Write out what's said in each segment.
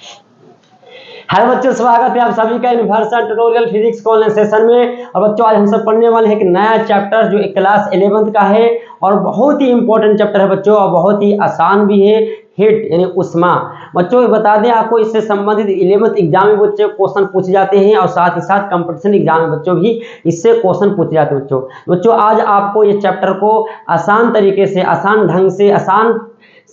Hello बच्चों, स्वागत है आप सभी का यूनिवर्सल ट्यूटोरियल फिजिक्स के ऑनलाइन सेशन में। और बच्चों आज हम सब पढ़ने वाले हैं एक नया चैप्टर जो एक क्लास 11th का है और बहुत ही इंपॉर्टेंट चैप्टर है बच्चों, और बहुत ही आसान भी है। हीट यानी उष्मा। बच्चों बता दें आपको, इससे संबंधित 11th एग्जाम में बच्चों क्वेश्चन पूछे जाते हैं और साथ ही साथ कंपटीशन एग्जाम में बच्चों भी इससे क्वेश्चन पूछे जाते हैं। बच्चों आज आपको ये चैप्टर को आसान तरीके से, आसान ढंग से, आसान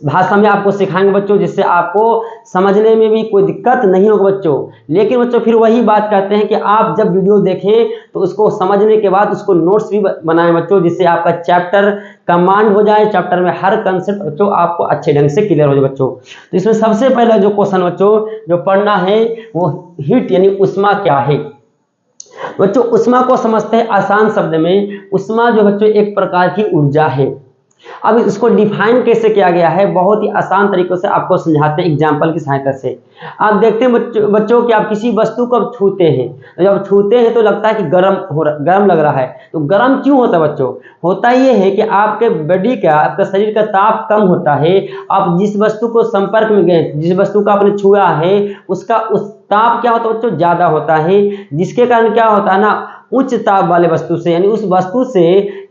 भाषा में आपको सिखाएंगे बच्चों, जिससे आपको समझने में भी कोई दिक्कत नहीं होगा बच्चों। लेकिन बच्चों फिर वही बात कहते हैं कि आप जब वीडियो देखें तो उसको समझने के बाद उसको नोट्स भी बनाएं बच्चों, जिससे आपका चैप्टर कमांड हो जाए, चैप्टर में हर कंसेप्ट बच्चों आपको अच्छे ढंग से क्लियर हो जाए बच्चों। तो इसमें सबसे पहला जो क्वेश्चन बच्चों जो पढ़ना है वो हीट यानी उष्मा क्या है। बच्चों उष्मा को समझते हैं आसान शब्द में। उष्मा जो बच्चों एक प्रकार की ऊर्जा है। अब इसको डिफाइन कैसे किया गया है, बहुत ही आसान तरीकों से आपको समझाते हैं एग्जाम्पल की सहायता से। आप देखते हैं बच्चों कि आप किसी वस्तु को छूते हैं, तो जब छूते हैं तो लगता है कि गर्म लग रहा है। तो गर्म क्यों होता है बच्चों? होता ये है कि आपके बॉडी का, आपका शरीर का ताप कम होता है। आप जिस वस्तु को संपर्क में गए, जिस वस्तु को आपने छुआ है, उसका उस ताप क्या होता है बच्चों? ज्यादा होता है, जिसके कारण क्या होता है ना, उच्च ताप वाले वस्तु से यानी उस वस्तु से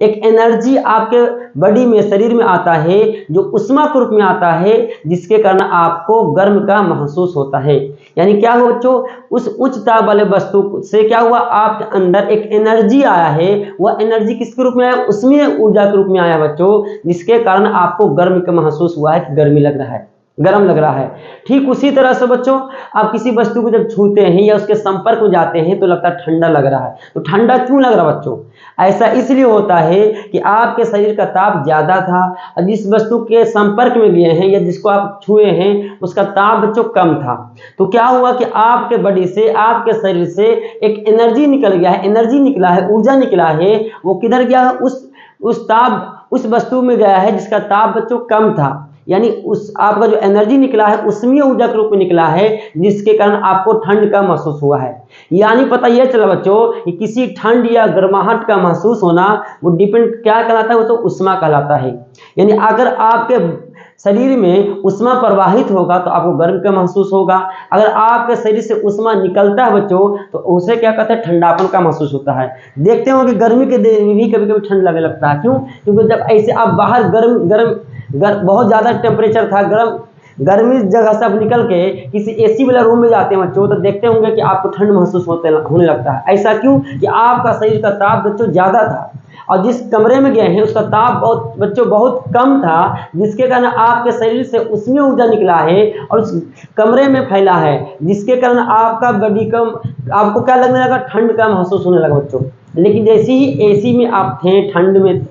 एक एनर्जी आपके बॉडी में, शरीर में आता है जो उष्मा के रूप में आता है, जिसके कारण आपको गर्म का महसूस होता है। यानी क्या हुआ बच्चों? उस उच्च ताप वाले वस्तु से क्या हुआ, आपके अंदर एक एनर्जी आया है। वह एनर्जी किसके रूप में आया? उसमें ऊर्जा के रूप में आया बच्चों, जिसके कारण आपको गर्म का महसूस हुआ है कि गर्मी लग रहा है, गर्म लग रहा है। ठीक उसी तरह से बच्चों आप किसी वस्तु को जब छूते हैं या उसके संपर्क में जाते हैं तो लगता है ठंडा लग रहा है। तो ठंडा क्यों लग रहा है बच्चों? ऐसा इसलिए होता है कि आपके शरीर का ताप ज्यादा था और जिस वस्तु के संपर्क में गए हैं या जिसको आप छुए हैं उसका ताप बच्चों कम था। तो क्या हुआ कि आपके बॉडी से, आपके शरीर से एक एनर्जी निकल गया है, एनर्जी निकला है, ऊर्जा निकला है। वो किधर गया है? उस वस्तु में गया है जिसका ताप बच्चों कम था। यानी उस आपका जो एनर्जी निकला है उसमें ऊर्जा के रूप में निकला है, जिसके कारण आपको ठंड का महसूस हुआ है। यानी पता यह चला बच्चों कि किसी ठंड या गर्माहट का महसूस होना वो डिपेंड क्या कहलाता है? वो तो उष्मा कहलाता है। यानी अगर आपके शरीर में उष्मा प्रवाहित होगा तो आपको गर्म का महसूस होगा। अगर आपके शरीर से उष्मा निकलता है बच्चों तो उसे क्या कहते हैं? ठंडापन का महसूस होता है। देखते हो कि गर्मी के दिन में भी कभी कभी ठंड लगने लगता है। क्यों? क्योंकि जब ऐसे आप बाहर बहुत ज्यादा टेम्परेचर था, गर्मी जगह से आप निकल के किसी एसी वाला रूम में जाते हैं बच्चों, तो देखते होंगे कि आपको ठंड महसूस होने लगता है। ऐसा क्यों? कि आपका शरीर का ताप बच्चों ज्यादा था और जिस कमरे में गए हैं उसका ताप बहुत कम था, जिसके कारण आपके शरीर से उसमें ऊर्जा निकला है और उस कमरे में फैला है, जिसके कारण आपका बॉडी का आपको क्या लगने लगा? ठंड का महसूस होने लगा बच्चों। लेकिन जैसे ही एसी में आप थे, ठंड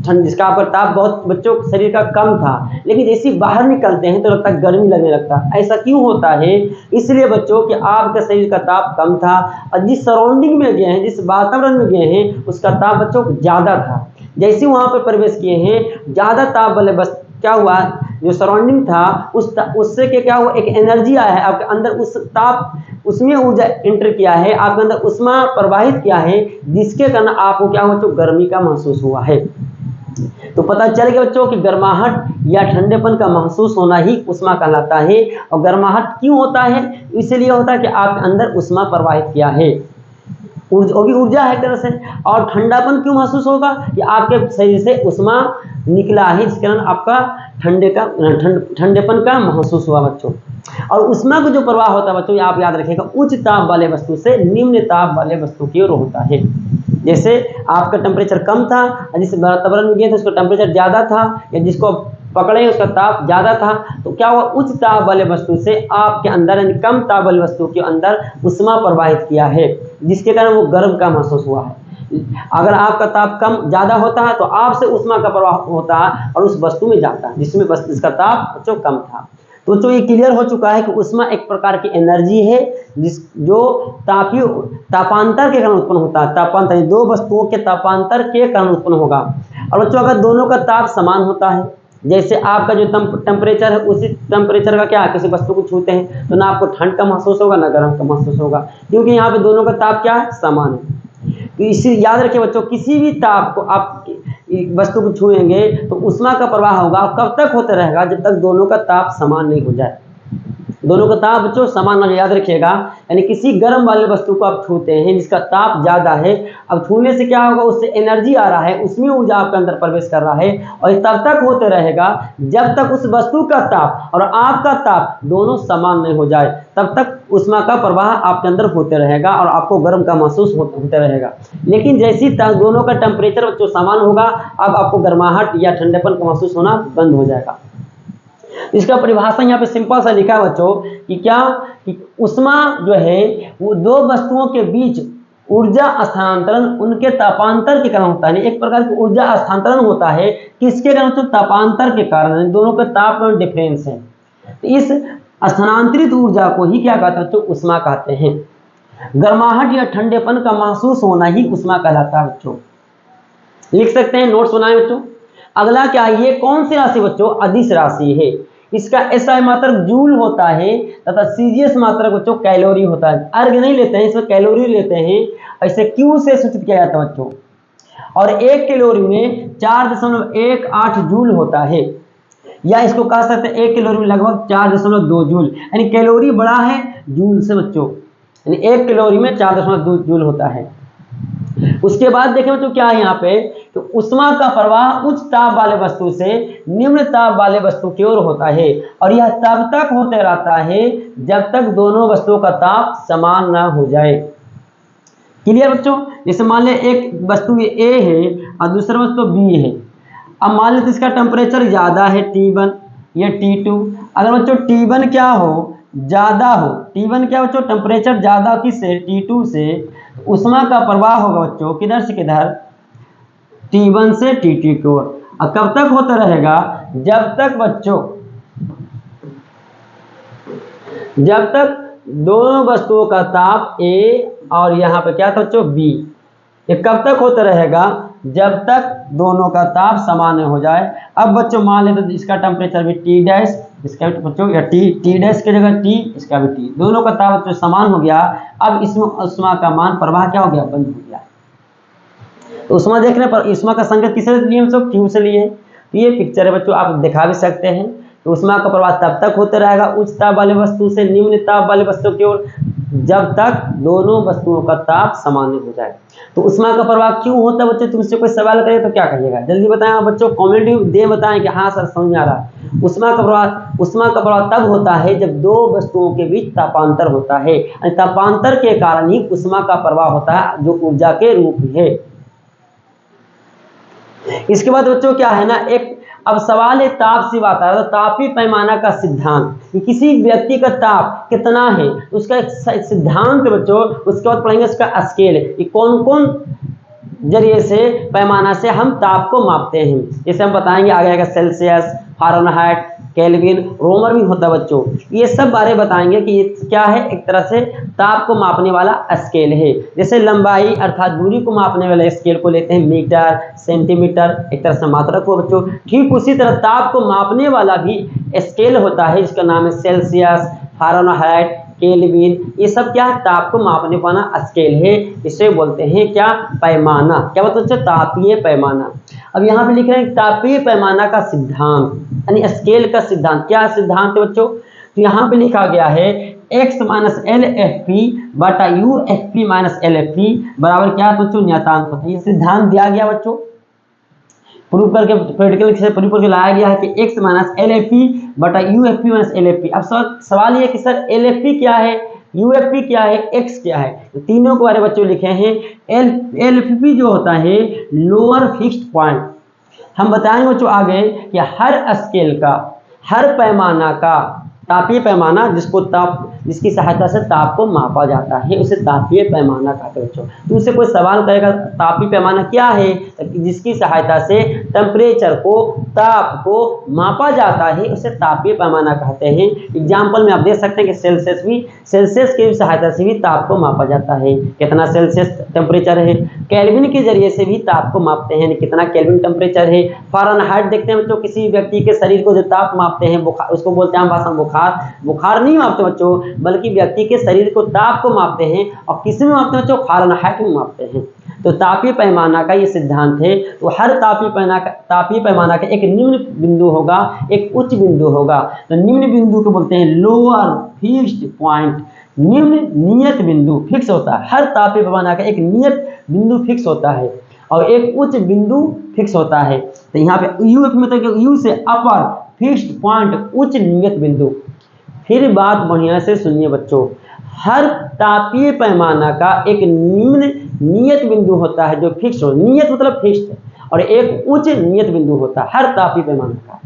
जिसका आपका ताप बहुत बच्चों शरीर का कम था, लेकिन जैसे ही बाहर निकलते हैं तो लगता है गर्मी लगने लगता है। ऐसा क्यों होता है? इसलिए बच्चों कि आपके शरीर का ताप कम था और जिस सराउंडिंग में गए हैं, जिस वातावरण में गए हैं, उसका ताप बच्चों ज्यादा था। जैसे वहां पर प्रवेश किए हैं, ज्यादा ताप वाले बस क्या हुआ, जो सराउंडिंग था उससे क्या हुआ, एक एनर्जी आया है आपके अंदर, उस ताप उसमें ऊर्जा एंटर किया है, आपके अंदर उष्मा प्रवाहित किया है, जिसके कारण आपको क्या हुआ? तो गर्मी का महसूस हुआ है। तो पता चल गया बच्चों कि गर्माहट या ठंडेपन का महसूस होना ही उष्मा कहलाता है। और गर्माहट क्यों होता है? इसलिए होता है कि आपके अंदर उष्मा प्रवाहित किया है, वो भी ऊर्जा है तरह से। और ठंडापन क्यों महसूस होगा? कि आपके शरीर से उष्मा निकला है, जिसके कारण आपका ठंडेपन का महसूस हुआ बच्चों। और उष्मा का जो प्रवाह होता है बच्चों, आप याद रखिएगा, उच्च ताप वाले वस्तु से निम्न ताप वाले वस्तु की ओर होता है। जैसे आपका टेम्परेचर कम था, जिस वातावरण में गए थे उसका टेम्परेचर ज्यादा था, या जिसको पकड़े उसका ताप ज्यादा था, तो क्या हुआ? उच्च ताप वाले वस्तु से आपके अंदर यानी कम ताप वाली वस्तु के अंदर उष्मा प्रवाहित किया है, जिसके कारण वो गर्म का महसूस हुआ है। अगर आपका ताप कम ज्यादा होता है तो आपसे उष्मा का प्रवाह होता है और उस वस्तु में जाता है जिसमें इसका ताप जो कम था। तो ये क्लियर हो चुका है कि उष्मा एक प्रकार की एनर्जी है जो तापांतर के कारण उत्पन्न होता है। तापांतर दो वस्तुओं के तापांतर के कारण उत्पन्न होगा। और बच्चों अगर दोनों का ताप समान होता है, जैसे आपका जो टेम्परेचर है उसी टेम्परेचर का क्या, किसी वस्तु को छूते हैं तो ना आपको ठंड का महसूस होगा ना गर्म का महसूस होगा, क्योंकि यहाँ पे दोनों का ताप क्या है? समान है। तो इसी याद रखिए बच्चों, किसी भी ताप को आप वस्तु को छुएंगे तो उष्मा का प्रवाह होगा। कब तक होता रहेगा? जब तक दोनों का ताप समान नहीं हो जाए। दोनों का ताप बच्चों समान ना, याद रखिएगा। यानी किसी गर्म वाले वस्तु को आप छूते हैं जिसका ताप ज़्यादा है, अब छूने से क्या होगा, उससे एनर्जी आ रहा है, उसमें ऊर्जा आपके अंदर प्रवेश कर रहा है, और ये तब तक होते रहेगा जब तक उस वस्तु का ताप और आपका ताप दोनों समान नहीं हो जाए, तब तक ऊष्मा का प्रवाह आपके अंदर होते रहेगा और आपको गर्म का महसूस होते रहेगा। लेकिन जैसी दोनों का टेम्परेचर बच्चों समान होगा, अब आपको गर्माहट या ठंडेपन का महसूस होना बंद हो जाएगा। इसका परिभाषा यहाँ पे सिंपल सा लिखा है बच्चों कि क्या, कि ऊष्मा जो है वो दो वस्तुओं के बीच ऊर्जा स्थानांतरण उनके तापांतर के कारण होता है। एक प्रकार की ऊर्जा स्थानांतरण होता है, किसके कारण? तो तापांतर के कारण, दोनों के ताप में डिफरेंस है। तो इस स्थानांतरित ऊर्जा को ही क्या कहते हैं बच्चों? ऊष्मा कहते हैं। गर्माहट या ठंडेपन का महसूस होना ही ऊष्मा कहलाता है बच्चों। लिख सकते हैं, नोट्स बनाए बच्चों। अगला क्या है, ये कौन सी राशि बच्चों? अदिश राशि है। इसका एसआई मात्रक जूल होता है तथा सीजीएस मात्रक बच्चों कैलोरी होता है। अर्घ नहीं लेते हैं, इसमें कैलोरी लेते हैं। ऐसे क्यू से सूचित किया जाता है बच्चों। और 1 कैलोरी में 4.18 जूल होता है, या इसको कह सकते हैं 1 कैलोरी में लगभग 4.2 जूल, यानी कैलोरी बड़ा है जूल से बच्चों, यानी 1 कैलोरी में 4.2 जूल होता है। उसके बाद देखें बच्चों क्या है यहाँ पे, तो ऊष्मा का प्रवाह उच्च ताप वाले वस्तु से निम्न ताप वाले वस्तु की ओर होता है, और यह तब तक होते रहता है जब तक दोनों वस्तुओं का ताप समान ना हो जाए। क्लियर बच्चों? जैसे मान लें एक वस्तु ए है और दूसरा वस्तु बी है। अब मान लें इसका टेम्परेचर ज्यादा है T1 या T2। अगर बच्चों T1 क्या हो, ज्यादा हो, T1 क्या बच्चों? टेम्परेचर ज्यादा किससे? T2 से। ऊष्मा का प्रवाह होगा बच्चों किधर से किधर? T1 से T2 की ओर। और कब तक होता रहेगा? जब तक बच्चों, जब तक दोनों वस्तुओं का ताप A और यहाँ पे क्या था बच्चों? B। ये कब तक होता रहेगा? जब तक दोनों का ताप समान हो जाए। अब बच्चों मान लेते तो इसका टेम्परेचर भी T डैश, इसका भी बच्चों या T डैश की जगह T, इसका भी T, दोनों का ताप बच्चों समान हो गया। अब इसमें ऊष्मा का मान प्रवाह क्या हो गया? बंद हो गया। तो ऊष्मा देखने पर ऊष्मा का संकेत किससे लिए हम सब? क्यू से लिए। तो ये पिक्चर है बच्चों, आप दिखा भी सकते हैं। तो ऊष्मा का प्रवाह तब तक होता रहेगा उच्च ताप वाले वस्तु से निम्न ताप वाले वस्तु की ओर, जब तक दोनों वस्तुओं का ताप समान हो जाए। तो ऊष्मा का प्रवाह क्यों होता है बच्चों? तुमसे कोई सवाल करे तो क्या कहिएगा? जल्दी बताएं बच्चों, कमेंट दे बताएं कि हाँ सर समझ में आ रहा है। ऊष्मा का प्रवाह तब होता है जब दो वस्तुओं के बीच तापांतर होता है। तापांतर के कारण ही ऊष्मा का प्रवाह होता है, जो ऊर्जा के रूप है। इसके बाद बच्चों क्या है ना, एक अब सवाल है ताप से बात आ रहा है, तो तापीय पैमाना का सिद्धांत, कि किसी व्यक्ति का ताप कितना है उसका एक सिद्धांत बच्चों। उसके बाद पढ़ेंगे उसका स्केल, कि कौन कौन जरिए से पैमाना से हम ताप को मापते हैं। जैसे हम बताएंगे आगे आएगा सेल्सियस, फारेनहाइट, केल्विन, रोमर भी होता है बच्चों। ये सब बारे बताएंगे कि ये क्या है, एक तरह से ताप को मापने वाला स्केल है। जैसे लंबाई अर्थात दूरी को मापने वाले स्केल को लेते हैं मीटर, सेंटीमीटर, एक तरह से मात्रक हो बच्चों। ठीक उसी तरह ताप को मापने वाला भी स्केल होता है, जिसका नाम है सेल्सियस, फारेनहाइट, केल्विन। ये सब क्या है, ताप को मापने वाला स्केल है। इसे बोलते हैं क्या, पैमाना। क्या बोलते हैं? तापीय पैमाना। अब यहाँ पे लिख रहे हैं तापीय पैमाना का सिद्धांत, यानी स्केल का सिद्धांत। क्या सिद्धांत है बच्चों? तो यहाँ पे लिखा गया है x minus L F P बटा U F P minus L F P बराबर क्या बच्चों? नियतांक होता है। ये सिद्धांत दिया गया बच्चों, प्रूव करके प्रैक्टिकल से प्रूव करके लाया गया है कि x minus L F P बटा U F P minus L F P. अब सवाल ये कि सर एल एफ पी क्या है, यू एफ पी क्या है, x क्या है? तो तीनों के बारे में बच्चों लिखे हैं। एल एफ पी जो होता है लोअर फिक्स्ड पॉइंट। हम बताएंगे बच्चों आगे कि हर स्केल का, हर पैमाना का, तापीय पैमाना जिसकी सहायता से ताप को मापा जाता है, उसे तापीय पैमाना कहते हैं बच्चों। तो उससे कोई सवाल करेगा तापीय पैमाना क्या है, जिसकी सहायता से टेम्परेचर को, ताप को मापा जाता है, उसे तापीय पैमाना कहते हैं। एग्जाम्पल में आप देख सकते हैं कि सेल्सियस की सहायता से भी ताप को मापा जाता है, कितना सेल्सियस टेम्परेचर है। केल्विन के जरिए से भी ताप को मापते हैं, कितना केल्विन टेम्परेचर है। फारेनहाइट देखते हैं बच्चों, किसी व्यक्ति के शरीर को जो ताप मापते हैं, बुखार, उसको बोलते हैं भाषा में बुखार नहीं मापते बच्चों, बल्कि व्यक्ति के शरीर को ताप को मापते हैं। और किस में मापते हैं बच्चों? फारेनहाइट में मापते हैं। तो तापीय पैमाना का ये सिद्धांत है। तो हर तापीय पैमाना का एक निम्न बिंदु होगा, एक उच्च बिंदु होगा। तो निम्न बिंदु को बोलते हैं लोअर फिक्स्ड पॉइंट। निम्न नियत बिंदु फिक्स होता है, हर तापीय पैमाना का एक नियत बिंदु फिक्स होता है और एक उच्च बिंदु फिक्स होता है। तो यहाँ पे यू मतलब यू से अपर फिक्स्ड पॉइंट उच्च नियत बिंदु। फिर बात बढ़िया से सुनिए बच्चों, हर तापीय पैमाना का एक निम्न नियत बिंदु होता है जो फिक्स हो, नियत मतलब फिक्स्ड है, और एक उच्च नियत बिंदु होता है हर तापीय पैमाना का।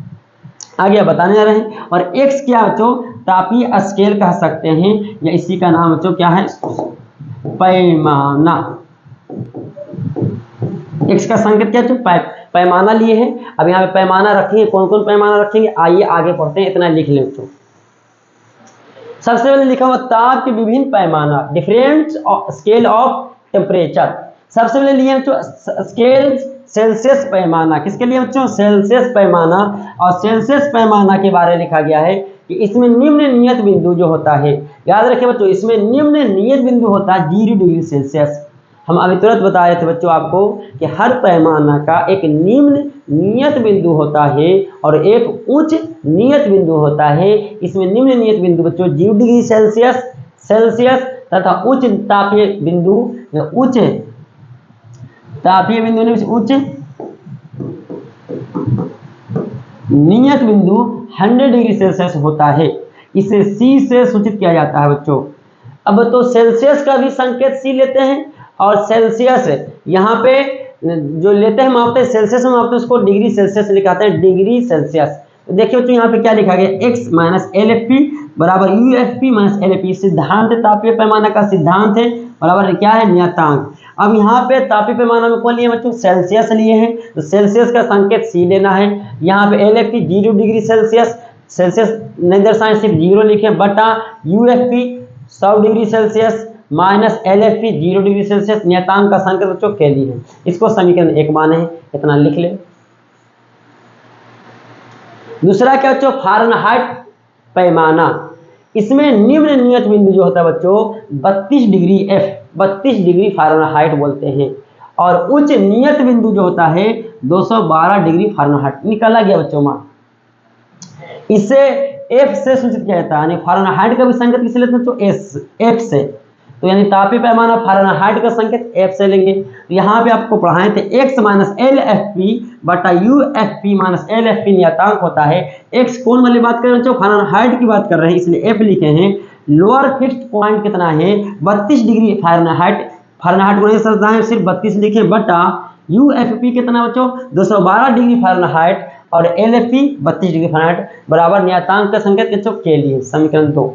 आगे बताने जा रहे हैं। और एक्स क्या बच्चों, तापीय स्केल कह सकते हैं, या इसी का नाम बच्चों क्या है, पैमाना। एक्स का संकेत क्या है, पैमाना लिए हैं। अब यहाँ पे पैमाना रखेंगे, कौन कौन पैमाना रखेंगे, आइए आगे पढ़ते हैं, इतना लिख लें। तो सबसे पहले लिखा हुआ ताप के विभिन्न पैमाना, डिफरेंट स्केल ऑफ टेम्परेचर। सबसे पहले लिए बच्चों स्केल सेल्सियस पैमाना। किसके लिए बच्चों, सेल्सियस पैमाना। और सेल्सियस पैमाना के बारे में लिखा गया है कि इसमें निम्न नियत बिंदु जो होता है, याद रखिए बच्चों, इसमें निम्न नियत बिंदु होता है 0 डिग्री सेल्सियस। हम अभी तुरंत बता रहे थे बच्चों आपको कि हर पैमाना का एक निम्न नियत बिंदु होता है और एक उच्च नियत बिंदु होता है। इसमें निम्न नियत बिंदु बच्चों 0 डिग्री सेल्सियस तथा उच्च तापीय बिंदु, उच्च तापीय बिंदु में उच्च नियत बिंदु 100 डिग्री सेल्सियस होता है। इसे सी से सूचित किया जाता है बच्चों। अब तो सेल्सियस का भी संकेत सी लेते हैं, और सेल्सियस यहाँ पे जो लेते हैं मापते हैं, सेल्सियस में मापते हैं, उसको डिग्री सेल्सियस लिखाते हैं, डिग्री सेल्सियस। तो देखिए तो यहाँ पे क्या लिखा गया, x minus L F P बराबर U F P minus L F P. सिद्धांत तापीय पैमाना का सिद्धांत है, बराबर क्या है, नियतांक। अब यहाँ पे तापीय पैमाना में कौन लिए बच्चों, सेल्सियस लिए हैं, तो सेल्सियस का संकेत सी लेना है। यहाँ पे L F P 0 degree Celsius नहीं दर्शाएं, सिर्फ 0 लिखे, बटा U F P 100 degree Celsius minus L F P 0 degree Celsius. नियतांक का संकेत बच्चों केल्विन है, इसको समीकरण 1 माने हैं, इतना लिख ले। दूसरा क्या बच्चों, फारेनहाइट पैमाना। इसमें निम्न नियत बिंदु जो होता है बच्चों 32 डिग्री एफ, 32 डिग्री फारेनहाइट बोलते हैं, और उच्च नियत बिंदु जो होता है 212 डिग्री फारेनहाइट। निकाला गया बच्चों मान, इसे एफ से सूचित किया जाता है, यानी फारेनहाइट का भी संकेत किसे लेते हैं बच्चों, एफ से। तो यानी तापीय पैमाना फारेनहाइट का संकेत एफ से लेंगे। तो यहाँ पे आपको पढ़ाए थे x minus L F P बटा U F P minus L F P नियतांक होता है। x कौन वाली बात कर रहे हैं, फारेनहाइट की बात कर रहे हैं, इसलिए एफ लिखे हैं। लोअर फिक्स्ड पॉइंट कितना है, 32 डिग्री फारेनहाइट। फारेनहाइट को नहीं समझना है, सिर्फ 32 लिखे, बटा यू एफ पी कितना बच्चों 212 डिग्री फारेनहाइट, और L F P 32 degree Fahrenheit, बराबर नियतांक का संकेत बच्चों के लिए। समीकरण 2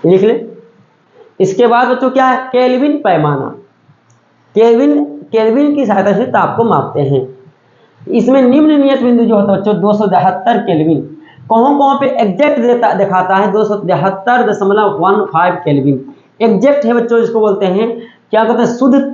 लिख ले। इसके बाद बच्चों क्या है, केल्विन पैमाना। केल्विन की सहायता से ताप को मापते हैं। इसमें निम्न नियत बिंदु जो होता है बच्चों 273 केल्विन। कहाँ पे एग्जैक्ट दिखाता है 273.15 केल्विन। एग्जैक्ट है बच्चों, इसको बोलते हैं क्या कहते हैं, शुद्ध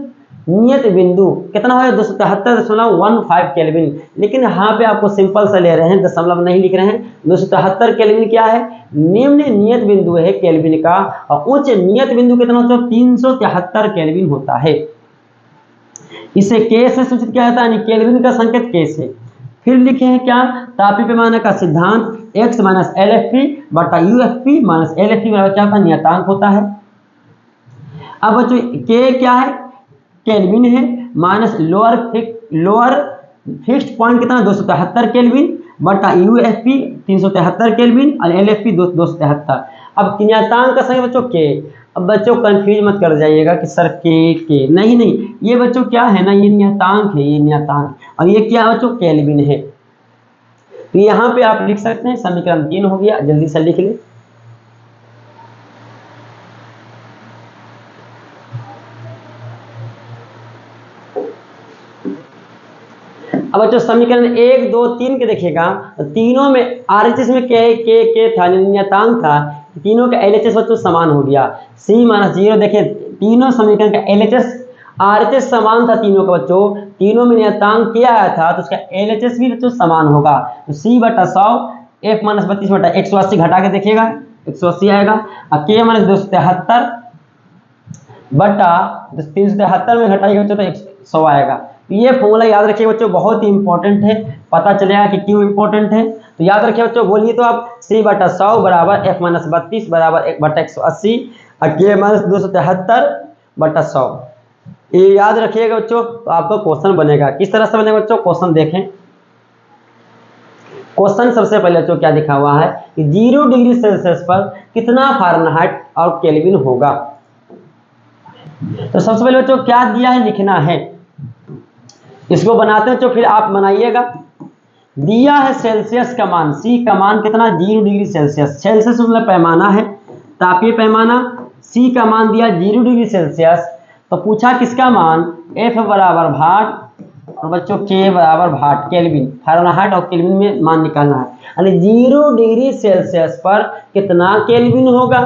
नियत बिंदु कितना है 273.15 केल्विन। लेकिन यहाँ पे आपको सिंपल से ले रहे हैं, दशमलव नहीं लिख रहे हैं। 273 केल्विन क्या है, निम्न नियत बिंदु है केल्विन का, और उच्च नियत बिंदु कितना होता है 373 केल्विन होता है। इसे के से सूचित किया जाता है, यानी केल्विन का संकेत के से। फिर लिखे हैं क्या, तापीय पैमाना का सिद्धांत x minus L F P बटा U F P minus L F P क्या होता है, नियतांक होता है। अब बच्चों के क्या है, केल्विन है, माइनस लोअर फिक्स्ड पॉइंट कितना 273 केल्विन बटा यू एफ पी 373 केल्विन और एल एफ पी 273। अब नियतांक का संकेत बच्चों के। अब बच्चों कंफ्यूज मत कर जाइएगा कि सर के नहीं, ये बच्चों क्या है ना, ये नियतांक है, ये नियतांक, और ये क्या बच्चों केल्विन है। तो यहाँ पे आप लिख सकते हैं, समीकरण 3 हो गया, जल्दी से लिख ले। अब बच्चों समीकरण 1, 2, 3 के देखिएगा, तीनों में आरएचएस में के था, नियतांक था, तीनों का एलएचएस बच्चों समान हो गया। सी माइनस 0, देखिए तीनों समीकरण का एलएचएस आरएचएस समान था तीनों का बच्चों, तीनों में नियतांक क्या आया था, तो उसका एलएचएस भी बच्चों समान होगा। तो सी बटा 100 एफ माइनस 32 बटा 180 घटा के देखिएगा 180 आएगा, और के माइनस 273 बटा 373 में घटाएगा बच्चों तो 100 आएगा। तो ये फॉर्मूला याद रखिए बच्चों, बहुत ही इंपॉर्टेंट है, पता चलेगा कि क्यों इंपॉर्टेंट है। तो याद रखिए बच्चों, बोलिए तो आप c/100 बराबर f-32 बराबर 1/180 और k-273/100। ये याद रखिएगा बच्चों, तो आपका क्वेश्चन बनेगा। किस तरह से बनेगा बच्चों, क्वेश्चन देखें। क्वेश्चन सबसे पहले बच्चों क्या लिखा हुआ है कि 0 डिग्री सेल्सियस पर कितना फ़ारेनहाइट और केल्विन होगा। तो सबसे पहले बच्चों क्या दिया है लिखना है, इसको बनाते हैं बच्चों, फिर आप बनाइएगा। दिया है सेल्सियस का मान, सी का मान कितना, 0 डिग्री सेल्सियस। सेल्सियस मतलब पैमाना है, तापीय पैमाना। सी का मान दिया 0 डिग्री सेल्सियस। तो पूछा किसका मान, एफ बराबर भाट और बच्चों के बराबर भाट केल्विन, फ़ारेनहाइट और केल्विन में मान निकालना है। यानी 0 डिग्री सेल्सियस पर कितना केल्विन होगा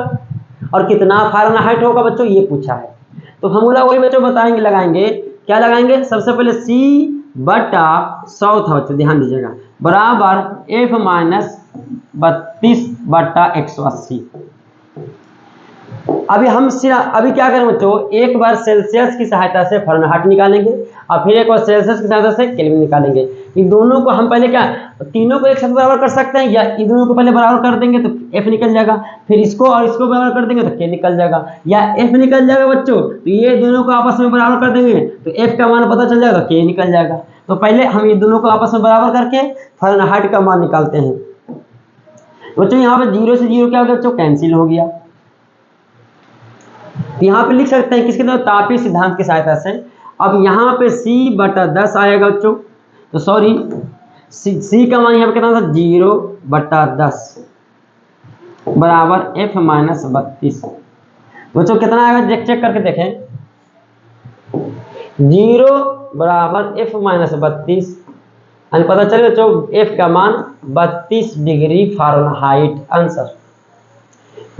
और कितना फ़ारेनहाइट होगा बच्चों, ये पूछा है। तो फॉर्मूला वही बच्चों बताएंगे, लगाएंगे। क्या लगाएंगे, सबसे पहले c/100 था बच्चों, ध्यान दीजिएगा, बराबर f-32/180। अभी क्या करें बच्चों, एक बार सेल्सियस की सहायता से फ़ारेनहाइट निकालेंगे और फिर एक बार सेल्सियस की सहायता से केल्विन निकालेंगे। इन दोनों को हम पहले क्या, तीनों को एक साथ बराबर कर सकते हैं, या इन दोनों को पहले बराबर कर देंगे तो एफ निकल जाएगा, फिर इसको और इसको बराबर कर देंगे तो के निकल जाएगा, या एफ निकल जाएगा बच्चों। तो ये दोनों को आपस में बराबर कर देंगे तो एफ का मान पता चल जाएगा, के निकल जाएगा। तो पहले हम ये दोनों को आपस में बराबर करके फ़ारेनहाइट का मान निकालते हैं। बच्चों यहाँ पे 0 से 0 क्या हो गया बच्चों, कैंसिल हो गया। यहाँ पे लिख सकते हैं किसके द्वारा, तापीय सिद्धांत की सहायता से। अब यहाँ पे c/10 आएगा बच्चों, तो सॉरी c का मान यहाँ पे कितना था, 0/10 बराबर f-32। बच्चों कितना आएगा, चेक करके देखें, 0 बराबर f-32, पता चले बच्चों f का मान 32 डिग्री फ़ारेनहाइट। आंसर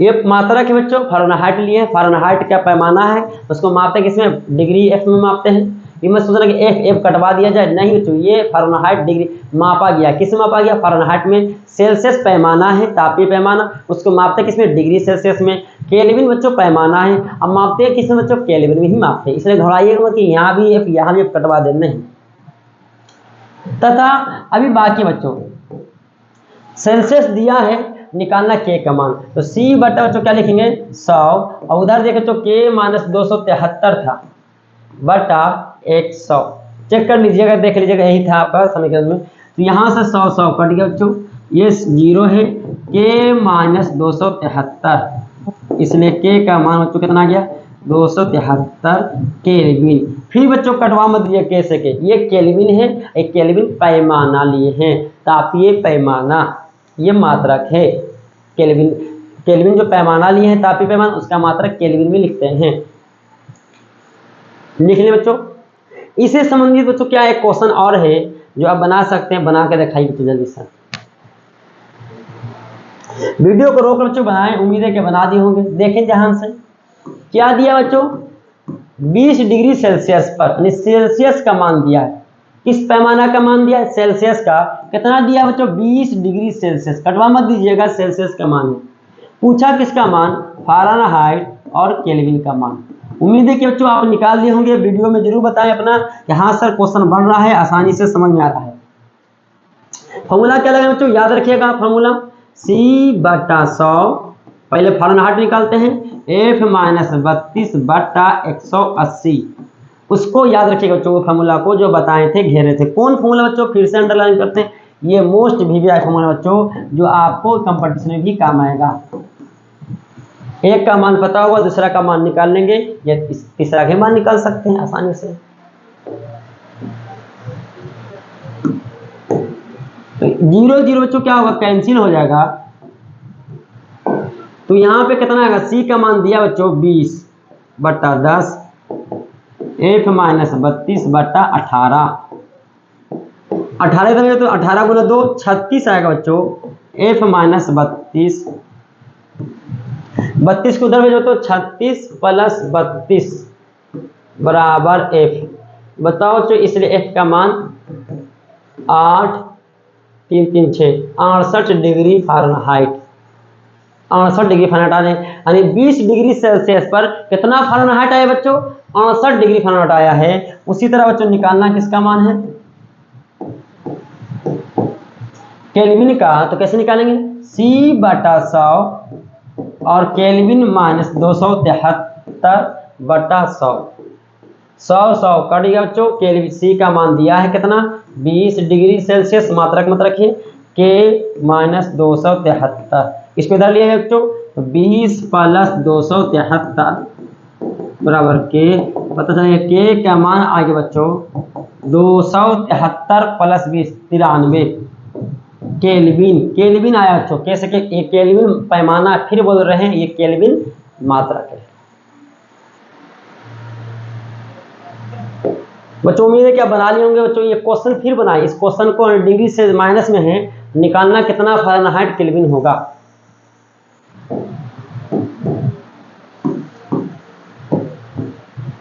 ये मात्रक है बच्चों, फ़ारेनहाइट लिए, फ़ारेनहाइट का पैमाना है, उसको मापते हैं किसमें, डिग्री एफ में मापते हैं। ये मत सोचना कि एफ कटवा दिया जाए, नहीं बच्चों, ये फ़ारेनहाइट डिग्री मापा गया, किस मापा गया, फ़ारेनहाइट में। सेल्सियस पैमाना है, तापीय पैमाना, उसको मापते हैं किसमें, डिग्री सेल्सियस में। केल्विन बच्चों पैमाना है, अब मापते हैं किसमें बच्चों, केल्विन में ही मापते हैं। इसलिए घबराइएगा कि यहाँ भी एफ यहाँ भी कटवा दे, नहीं। तथा अभी बाकी बच्चों सेल्सियस दिया है, निकालना के का मान, तो c बटा बच्चों क्या लिखेंगे 100, और उधर देखें तो k-273 था बटा 100। चेक कर लीजिएगा, देख लीजिएगा, यही था आपका समीकरण में। तो यहाँ से 100 कट गया बच्चों, ये 0 है, k-273, इसलिए k का मान बच्चों कितना गया, 273 केल्विन। फिर बच्चों कटवा मत दिए के से के, ये केल्विन है, एक केल्विन पैमाना लिए हैं, तापीय पैमाना, ये मात्रक है। केल्विन, केल्विन जो पैमाना लिए हैं तापीय पैमाना, उसका मात्रक केल्विन में लिखते हैं। लिख लें बच्चों। इससे संबंधित बच्चों क्या एक क्वेश्चन और है जो आप बना सकते हैं, बना के दिखाइए बच्चों जल्दी से। वीडियो को रोक बच्चों, बनाएं, उम्मीद है कि बना दिए होंगे। देखें ध्यान से, क्या दिया बच्चों, 20 डिग्री सेल्सियस पर, यानी सेल्सियस का मान दिया है। किस पैमाना का मान दिया है, सेल्सियस का। कितना दिया बच्चों, 20 डिग्री सेल्सियस, कटवा मत दीजिएगा, सेल्सियस का मान है। पूछा किसका मान, फ़ारेनहाइट और केल्विन का मान। उम्मीद है कि बच्चों आप निकाल दिए होंगे। वीडियो में जरूर बताएं अपना कि हाँ सर क्वेश्चन बन रहा है, आसानी से समझ में आ रहा है। फॉर्मूला क्या लगा बच्चों, याद रखिएगा फॉर्मूला, c/100, पहले फ़ारेनहाइट निकालते हैं, f-32/180, उसको याद रखिएगा बच्चों, वो फार्मूला को जो बताए थे, घेरे थे। कौन फार्मूला बच्चों, फिर से अंडरलाइन करते हैं, ये मोस्ट वीवीआई फार्मूला बच्चों, जो आपको कंपटीशन में भी काम आएगा। एक का मान पता होगा, दूसरा का मान निकाल लेंगे, या तीसरा का मान निकाल सकते हैं आसानी से। तो 0 बच्चों क्या होगा, कैंसिल हो जाएगा। तो यहाँ पे कितना आएगा, c का मान दिया बच्चों 20/10, f-32/18, 18 तो 18 गुना 2 36 आएगा बच्चों, f-32, 32 को उधर भेजो तो 36 + 32 बराबर f। बताओ बच्चों, इसलिए f का मान 8 3 3 6 68 डिग्री फ़ारेनहाइट। 68 डिग्री फ़ारेनहाइट आ रहे, यानी 20 डिग्री सेल्सियस पर कितना फ़ारेनहाइट आया बच्चों? 68 डिग्री फ़ारेनहाइट आया है। उसी तरह बच्चों निकालना किसका मान है? केल्विन का। तो कैसे निकालेंगे? C/100 और केल्विन माइनस 273/100। 100 कट गया बच्चों। केल्विन सी का मान दिया है कितना? 20 डिग्री सेल्सियस, मात्रक मत रखिए, के माइनस 273। इसको इधर लिया है बच्चों, तो 20 प्लस 273 बराबर के, पता चलेगा के का मान आगे बच्चों 273 प्लस 20 93 केल्विन। केल्विन आया बच्चों, कैसे के केल्विन पैमाना, फिर बोल रहे हैं ये केल्विन मात्रक है। बच्चों उम्मीद है कि आप बना लिए होंगे बच्चों। ये क्वेश्चन फिर बनाए, इस क्वेश्चन को डिग्री से माइनस में है, निकालना कितना फ़ारेनहाइट केल्विन होगा।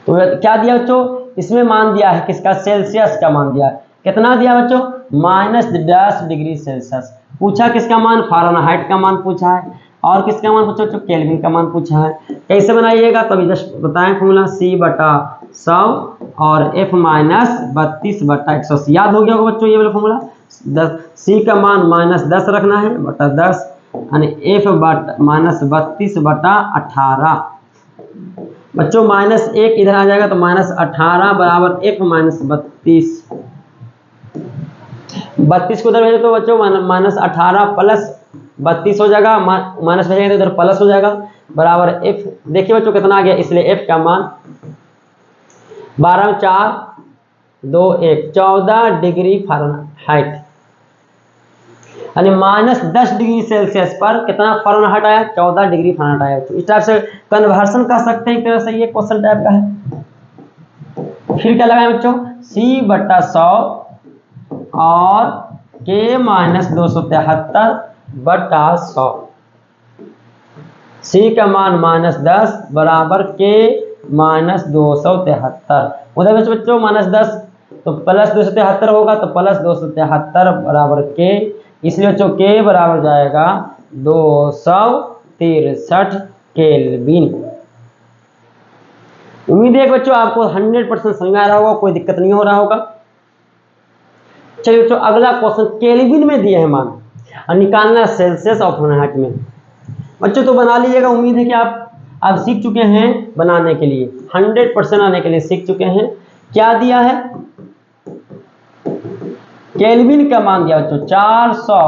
तो क्या दिया बच्चों? इसमें मान दिया है किसका? सेल्सियस का मान दिया है। कितना दिया बच्चों? -10 डिग्री सेल्सियस। पूछा किसका मान? फ़ारेनहाइट का मान पूछा है। और किसका मान पूछा बच्चों? केल्विन का मान पूछा है। कैसे बनाइएगा? तभी जस्ट बताएं फॉर्मूला, C/100 और F माइनस 32/180। याद हो गया होगा बच्चों ये वाला फॉर्मूला। C का मान -10 रखना है बटा 10, यानी F माइनस 32/18। बच्चों -1 इधर आ जाएगा तो -18 बराबर F माइनस 32। 32 को उधर भेजे तो बच्चों -18 प्लस 32 हो जाएगा, माइनस भेजेंगे तो इधर प्लस हो जाएगा, बराबर F। देखिए बच्चों कितना आ गया, इसलिए F का मान 12 4 2 1 14 डिग्री फ़ारेनहाइट, यानी -10 डिग्री सेल्सियस पर कितना फ़ारेनहाइट आया? 14 डिग्री फ़ारेनहाइट आया। तो इस टाइप से कन्वर्सन कर सकते हैं, एक तरह से ये क्वेश्चन टाइप का है। फिर क्या लगाए बच्चों? C/100 और K माइनस 273/100। C का मान -10 बराबर K माइनस 273। उधर बच्चों -10 तो प्लस 273 होगा, तो प्लस 273 बराबर K, इसलिए बच्चों K बराबर जाएगा 263 केल्विन। उम्मीद है बच्चों आपको 100% समझ में आ रहा होगा, कोई दिक्कत नहीं हो रहा होगा। चलिए बच्चों अगला क्वेश्चन केल्विन में दिए हैं मान और निकालना सेल्सियस और फ़ारेनहाइट में। बच्चों तो बना लीजिएगा, उम्मीद है कि आप सीख चुके हैं बनाने के लिए, 100% आने के लिए सीख चुके हैं। क्या दिया है? केल्विन का मान दिया बच्चों 400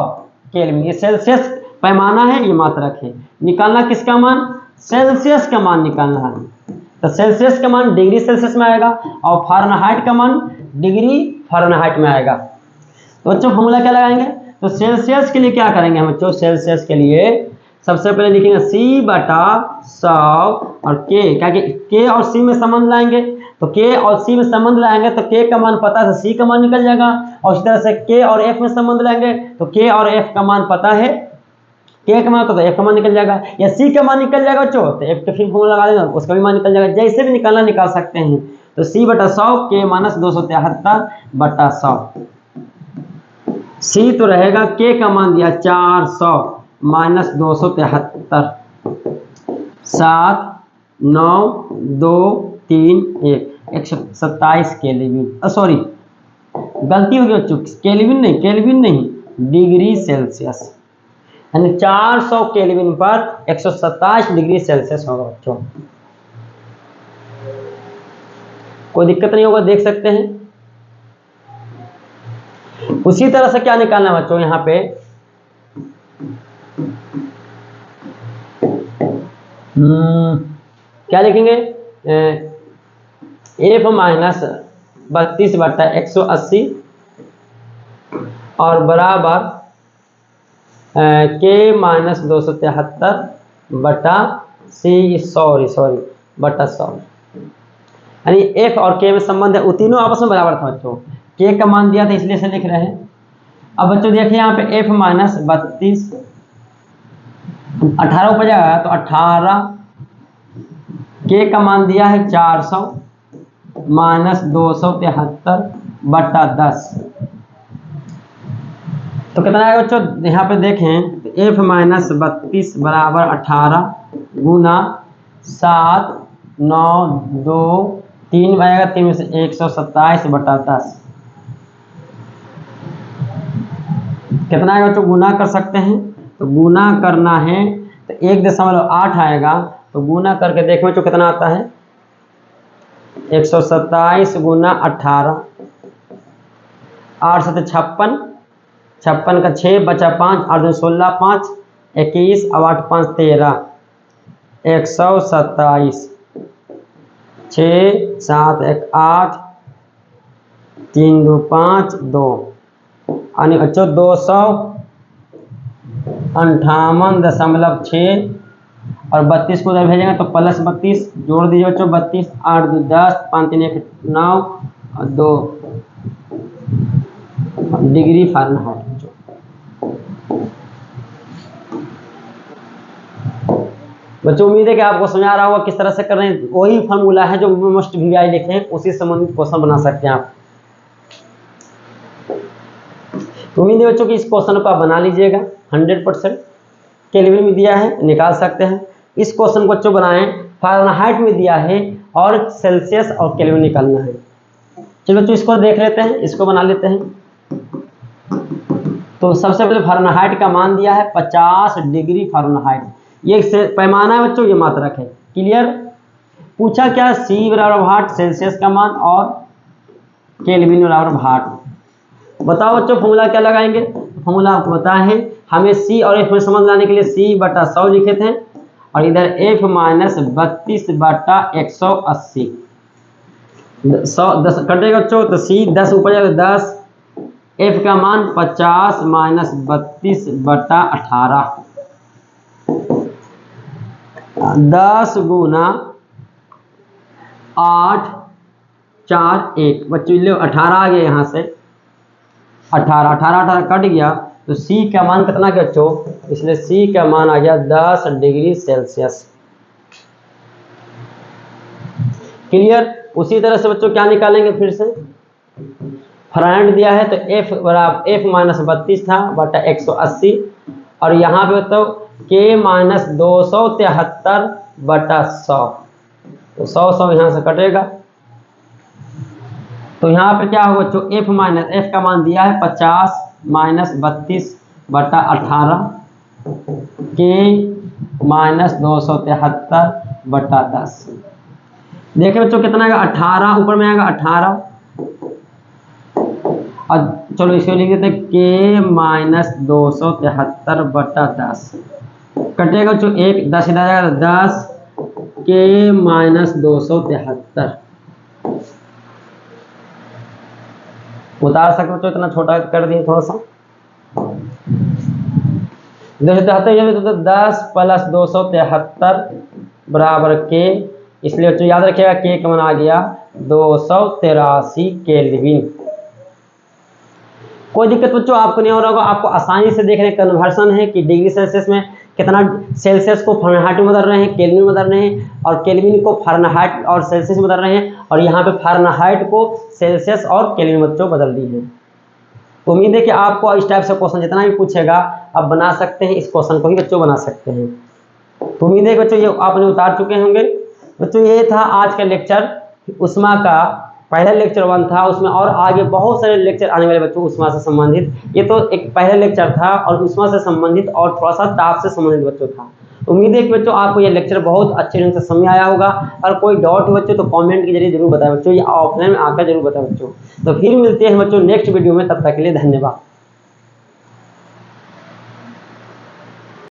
केल्विन। ये सेल्सियस पैमाना है, ये मात्रक है। निकालना किसका मान? सेल्सियस का मान निकालना है। तो सेल्सियस का मान डिग्री सेल्सियस में आएगा और फ़ारेनहाइट का मान डिग्री फ़ारेनहाइट में आएगा। तो बच्चों फॉर्मूला क्या लगाएंगे? तो सेल्सियस के लिए क्या करेंगे हम बच्चों? सेल्सियस के लिए सबसे पहले लिखेंगे C/100 और K, क्या कि K और C में संबंध लाएंगे, तो K और C में संबंध लाएंगे तो K का मान पता है, C का मान निकल जाएगा। और इस तरह से K और F में संबंध लाएंगे तो K और F का मान पता है, K का मान तो F का मान निकल जाएगा, या C का मान निकल जाएगा बच्चों तो F के फिर फॉर्मूला लगा देंगे, उसका भी मान निकल जाएगा। जैसे भी निकालना निकाल सकते हैं। तो C/100 K माइनस 273/100। C तो रहेगा, K का मान दिया 400 माइनस 273, 7 9 2 3 1 127 केल्विन। सॉरी गलती हो गई बच्चों, केल्विन नहीं डिग्री सेल्सियस, यानी 400 केल्विन पर 127 डिग्री सेल्सियस होगा बच्चों। कोई दिक्कत नहीं होगा, देख सकते हैं। उसी तरह से क्या निकालना है बच्चों? यहाँ पे क्या लिखेंगे? F माइनस 32/180 और बराबर K माइनस 273/100, यानी F और K में संबंध है, वो तीनों आपस में बराबर था बच्चों। K का मान दिया था इसलिए से लिख रहे हैं। अब बच्चों देखिए यहाँ पे F माइनस 32 18 ऊपर जाएगा तो 18, K का मान दिया है 400 माइनस 273/10, तो कितना आएगा बच्चों? यहाँ पे देखें तो f माइनस 32 बराबर 18 गुना 7 9 2 3 बनेगा, 3 में से 127 बटा 10 कितना आएगा बच्चों? गुना कर सकते हैं, तो गुना करना है तो 1.8 आएगा, तो गुना करके देखो बच्चों कितना आता है। 127 गुना 18, 8 7 56, 56 का 6 बचा 5, 8 2 16, 5 21, अब 8 5 13, 127, 6 7 1 8, 3 2 5 2 यानी बच्चों 258.6 और 32 को उधर भेजेंगे तो प्लस 32 जोड़ दीजिए बच्चों। 32 8 2 10, 5 3 1 9 और 2 डिग्री फ़ारेनहाइट। बच्चों उम्मीद है कि आपको समझ आ रहा होगा किस तरह से कर रहे हैं। वही फार्मूला है जो मोस्ट वीआई लिखे हैं, उसी संबंधित क्वेश्चन बना सकते हैं आप। तो उम्मीद है बच्चों कि इस क्वेश्चन को आप बना लीजिएगा 100%। केल्विन में दिया है, निकाल सकते हैं। इस क्वेश्चन को बच्चों बनाएं, फ़ारेनहाइट में दिया है और सेल्सियस और केल्विन निकालना है। चलो बच्चों इसको देख लेते हैं, इसको बना लेते हैं। तो सबसे पहले फ़ारेनहाइट का मान दिया है 50 डिग्री फ़ारेनहाइट। ये पैमाना है बच्चों, ये मात्रक है। क्लियर? पूछा क्या? सी बराबर 8 सेल्सियस का मान और केल्विन बराबर 8। बताओ बच्चों फॉर्मूला क्या लगाएंगे? फॉर्मूला आपको पता है, हमें सी और एफ में समझ लाने के लिए सी बटा 100 लिखे थे और इधर एफ माइनस 32 बटा 180। 10 कटेगा बच्चों तो सी 10 ऊपर जाएगा 10, एफ का मान 50 माइनस 32 बटा 18, 10 गुना 8 4 1। बच्चों 18 आ गया, यहाँ से 18 कट गया तो सी का मान कितना क्या बच्चों? इसलिए सी का मान आ गया 10 डिग्री सेल्सियस। क्लियर? उसी तरह से बच्चों क्या निकालेंगे फिर से? फ़ारेनहाइट दिया है तो एफ बराबर एफ माइनस 32 था बटा 180 और यहाँ पे बताओ के माइनस 273 बटा 100, तो 100 यहाँ से कटेगा। तो यहाँ पे क्या होगा बच्चों? एफ माइनस एफ का मान दिया है 50 माइनस 32 बटा 18 के माइनस 273 बटा 10। देखिए बच्चों कितना आएगा? 18 ऊपर में आएगा 18 और चलो इसको लिख देते हैं के माइनस 273 बटा 10। कटेगा बच्चों 1 10 इधर आएगा 10 के माइनस 273। उतार सकते बच्चों, इतना छोटा कर दिए थोड़ा सा। 273 तो 10 प्लस 273 बराबर के, इसलिए बच्चों याद रखिएगा के का मान आ गया 283 केल्विन। कोई दिक्कत बच्चों आपको नहीं हो रहा होगा, आपको आसानी से देखने कन्वर्सन है कि डिग्री सेल्सियस में कितना सेल्सियस को फ़ारेनहाइट में बदल रहे हैं, केल्विन में बदल रहे हैं और केल्विन को फ़ारेनहाइट और सेल्सियस में बदल रहे हैं और यहाँ पे फ़ारेनहाइट को सेल्सियस और केल्विन बच्चों बदल दी है। तो उम्मीद है कि आपको इस टाइप से क्वेश्चन जितना भी पूछेगा आप बना सकते हैं, इस क्वेश्चन को ही बच्चों बना सकते हैं। तो उम्मीद है कि बच्चों ये आपने उतार चुके होंगे। बच्चों ये था आज का लेक्चर उष्मा का, पहला लेक्चर 1 था, उसमें और आगे बहुत सारे लेक्चर आने वाले बच्चों उष्मा से संबंधित। ये तो एक पहला लेक्चर था और उष्मा से संबंधित और थोड़ा सा ताप से संबंधित बच्चों था। उम्मीद है कि बच्चों आपको ये लेक्चर बहुत अच्छे ढंग से समझ आया होगा और कोई डाउट हो बच्चों तो कमेंट के जरिए जरूर बताएं बच्चों, या ऑफलाइन में आकर जरूर बताएं बच्चों। तो फिर मिलते हैं बच्चों नेक्स्ट वीडियो में, तब तक के लिए धन्यवाद।